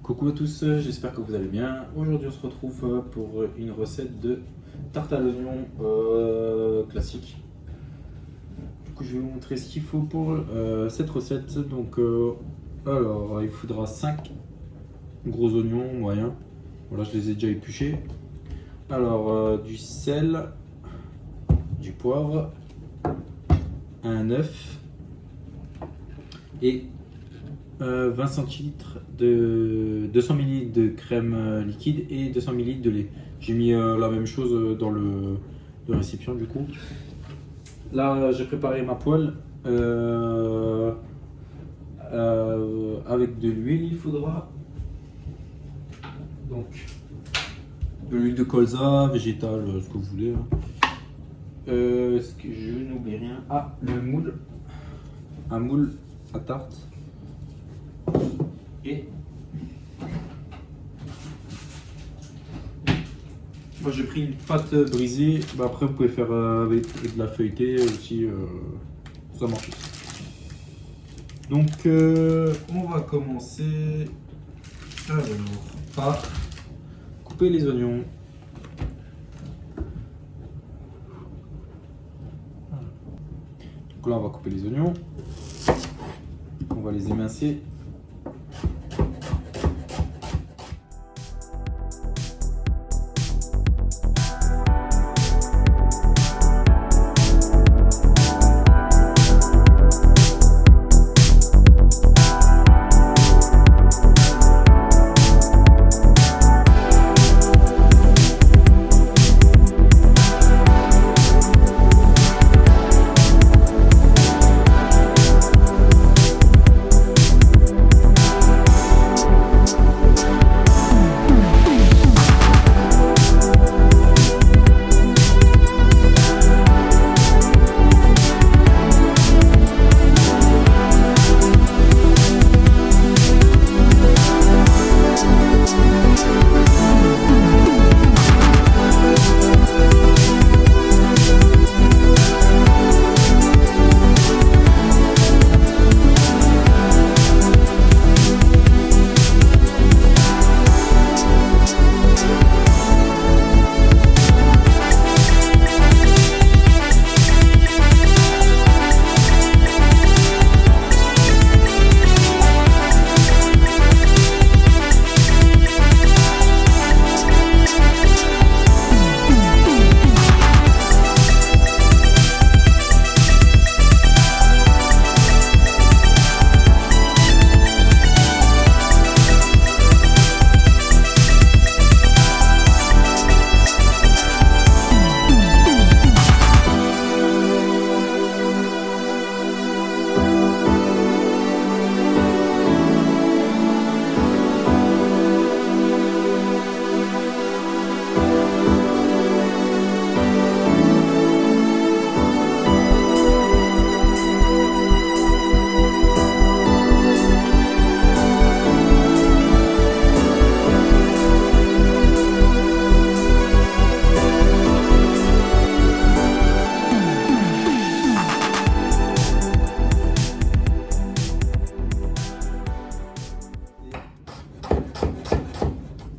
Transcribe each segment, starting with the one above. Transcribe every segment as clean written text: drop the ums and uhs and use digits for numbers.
Coucou à tous, j'espère que vous allez bien. Aujourd'hui on se retrouve pour une recette de tarte à l'oignon classique. Du coup je vais vous montrer ce qu'il faut pour cette recette. Donc alors il faudra 5 gros oignons moyens. Voilà, je les ai déjà épluchés. Alors du sel, du poivre, un œuf et 20 centilitres de 200 ml de crème liquide et 200 ml de lait. J'ai mis la même chose dans le récipient du coup. Là j'ai préparé ma poêle avec de l'huile. Il faudra donc de l'huile de colza, végétale, ce que vous voulez. Ce que je n'oublie rien. Ah, le moule, un moule à tarte. Et moi j'ai pris une pâte brisée. Après vous pouvez faire avec de la feuilletée aussi, ça marche. Donc on va commencer alors par couper les oignons. Donc là on va couper les oignons, on va les émincer.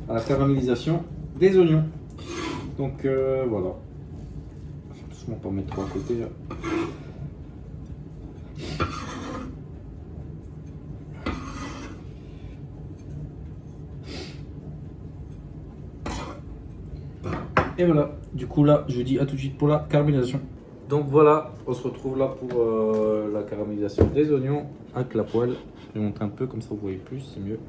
À la caramélisation des oignons. Donc voilà. On va faire doucement pour mettre trois à côté là. Et voilà, du coup là je dis à tout de suite pour la caramélisation. Donc voilà, on se retrouve là pour la caramélisation des oignons avec la poêle. Je vais monter un peu comme ça vous voyez plus, c'est mieux.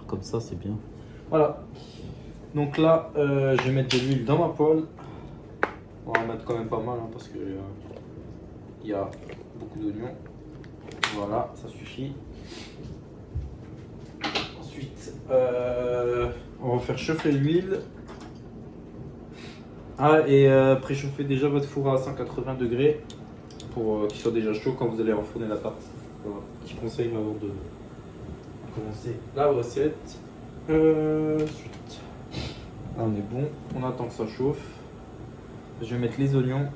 Comme ça c'est bien. Voilà, donc là je vais mettre de l'huile dans ma poêle. On va en mettre quand même pas mal hein, parce que il y a beaucoup d'oignons. Voilà, ça suffit. Ensuite on va faire chauffer l'huile. Ah, et préchauffez déjà votre four à 180 degrés pour qu'il soit déjà chaud quand vous allez enfourner la tarte. Voilà, petit conseil avant de commencer la recette. Ensuite, là on est bon, on attend que ça chauffe. Je vais mettre les oignons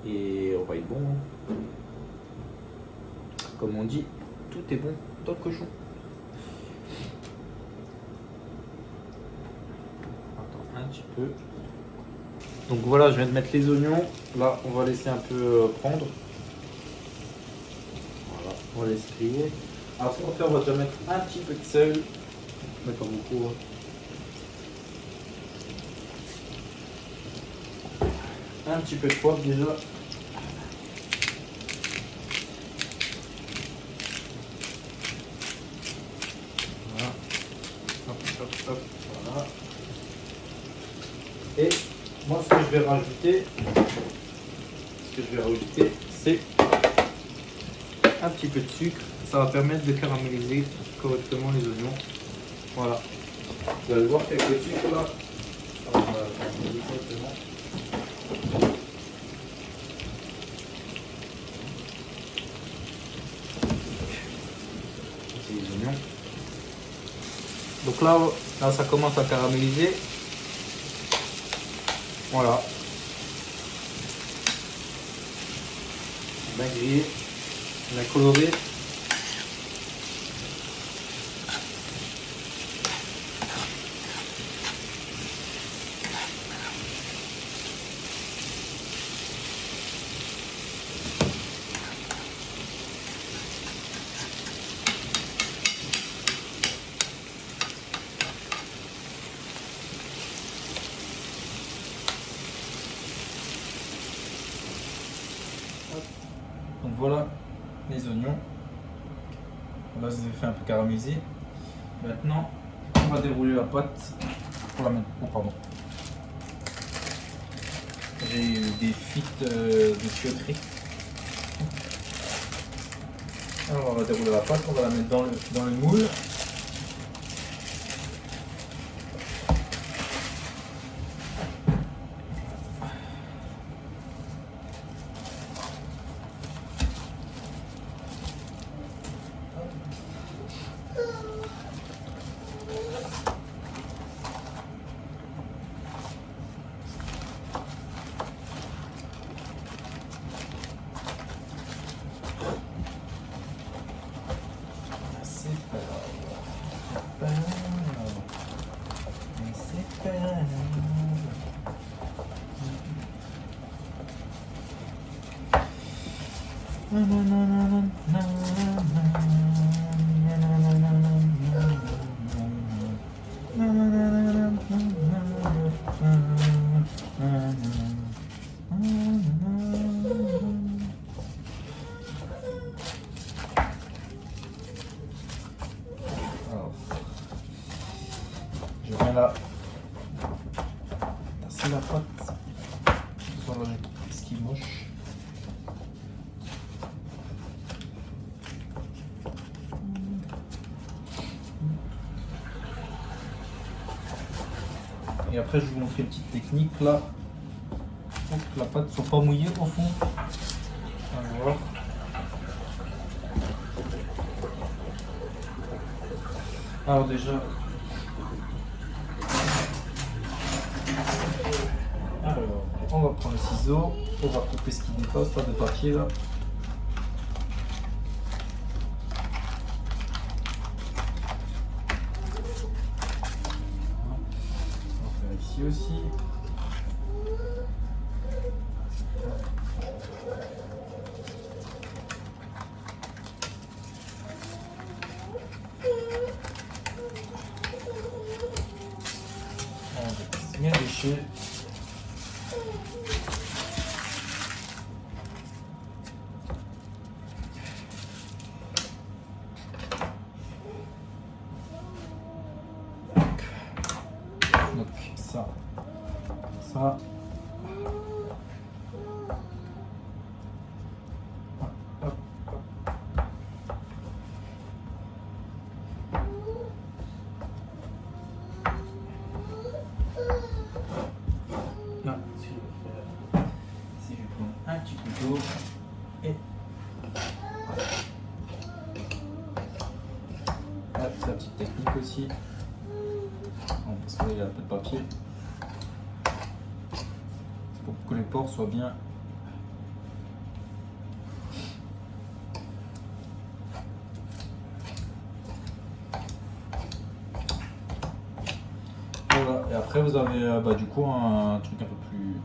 et on va être bon. comme on dit, tout est bon dans le cochon. Attends un petit peu. Donc voilà, je viens de mettre les oignons. Là, on va laisser un peu prendre. Voilà, on va laisser griller. Alors ce qu'on va faire, on va déjà mettre un petit peu de sel. Mais pas beaucoup. Un petit peu de poivre déjà. Voilà. Hop, hop, hop. Voilà. Et moi, ce que je vais rajouter, c'est un petit peu de sucre. Ça va permettre de caraméliser correctement les oignons. Voilà. Vous allez voir qu'avec le sucre là, ça va caraméliser correctement. Les oignons. Donc là, ça commence à caraméliser. Voilà. Bien grillé, bien coloré. Donc voilà les oignons. Là, je les ai fait un peu caraméliser. Maintenant, on va dérouler la pâte pour la mettre. Oh, pardon. J'ai des fuites de tuyauterie. Alors, on va dérouler la pâte, on va la mettre dans le moule. Je viens là tasser la pâte sur le ce qui est moche. Et après je vais vous montrer une petite technique là pour que la pâte ne soit pas mouillée au fond. Allez voir. Alors déjà, on va prendre le ciseau, on va couper ce qui dépasse là de papier là. On va faire ici aussi. On va bien lécher. Donc ça. Hop, hop, hop. Là, si je prends un petit couteau et là, c'est la petite technique aussi. Bon, parce qu'il y a un peu de papier. Pour que les pores soient bien. Et après, vous avez du coup un truc un peu plus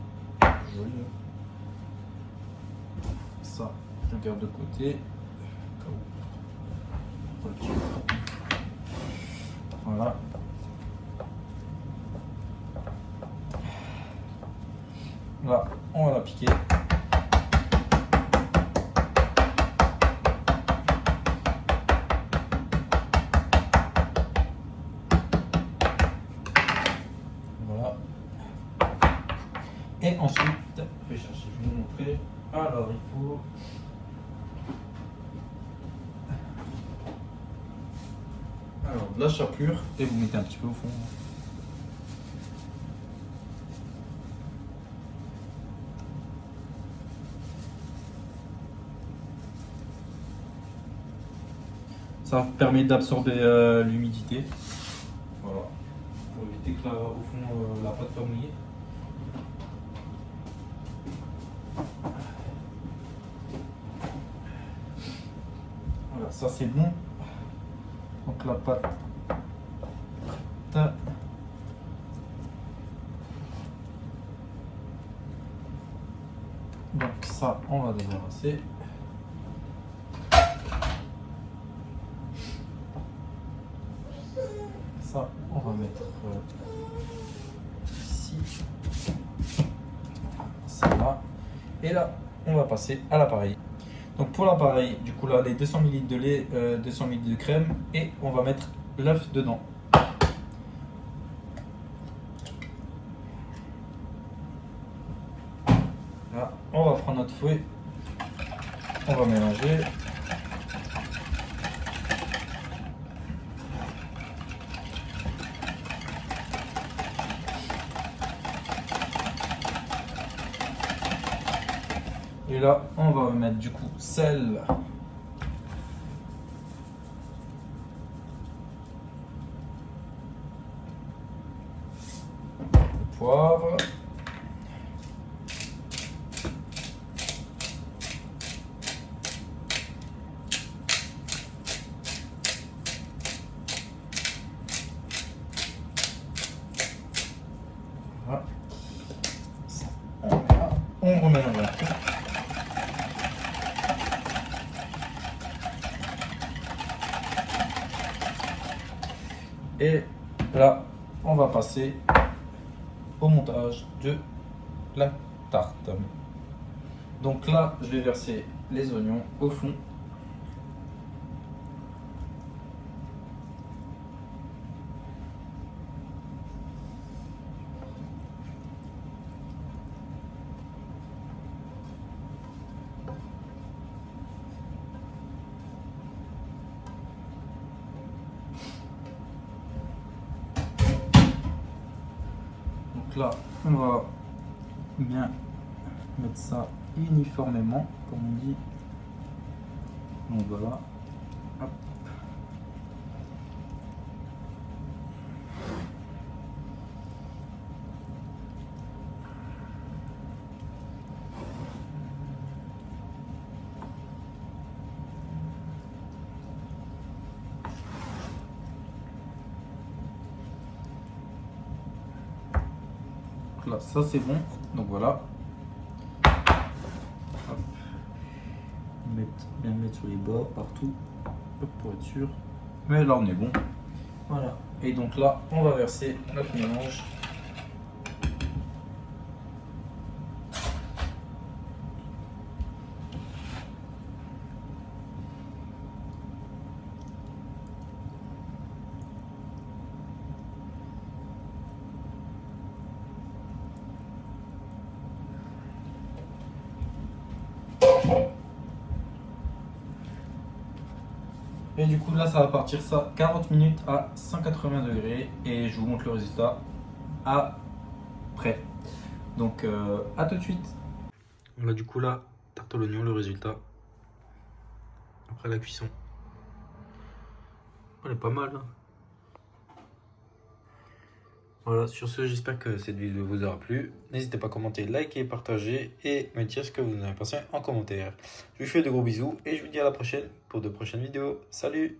joli. Ça, je le garde de côté. Voilà. Là, on va la piquer. Voilà. Et ensuite, je vais chercher, je vais vous montrer. Alors, il faut. Alors, de la chapelure et vous mettez un petit peu au fond. Ça permet d'absorber l'humidité. Voilà. Pour éviter que là, au fond, la pâte soit mouillée. Voilà, ça c'est bon. Donc la pâte. Donc ça, on va débarrasser. Ça, on va mettre ici. Ça là. Et là, on va passer à l'appareil. Donc pour l'appareil, du coup là, les 200 ml de lait, 200 ml de crème, et on va mettre l'œuf dedans. Là, on va prendre notre fouet, on va mélanger. Et là, on va mettre du coup sel, le poivre, voilà. On remélange un peu. Et là, on va passer au montage de la tarte. Donc là, je vais verser les oignons au fond. Donc là, on va bien mettre ça uniformément, comme on dit. Donc voilà. Hop. Donc là, ça c'est bon. Donc voilà. Hop. Bien mettre sur les bords, partout. Hop, pour être sûr. Mais là, on est bon. Voilà. Et donc là, on va verser notre mélange. Et du coup là ça va partir ça 40 minutes à 180 degrés et je vous montre le résultat après. Donc à tout de suite. Voilà du coup là, tarte à l'oignon, le résultat après la cuisson. Elle est pas mal hein. Voilà, sur ce, j'espère que cette vidéo vous aura plu. N'hésitez pas à commenter, liker, partager et me dire ce que vous en avez pensé en commentaire. Je vous fais de gros bisous et je vous dis à la prochaine pour de prochaines vidéos. Salut!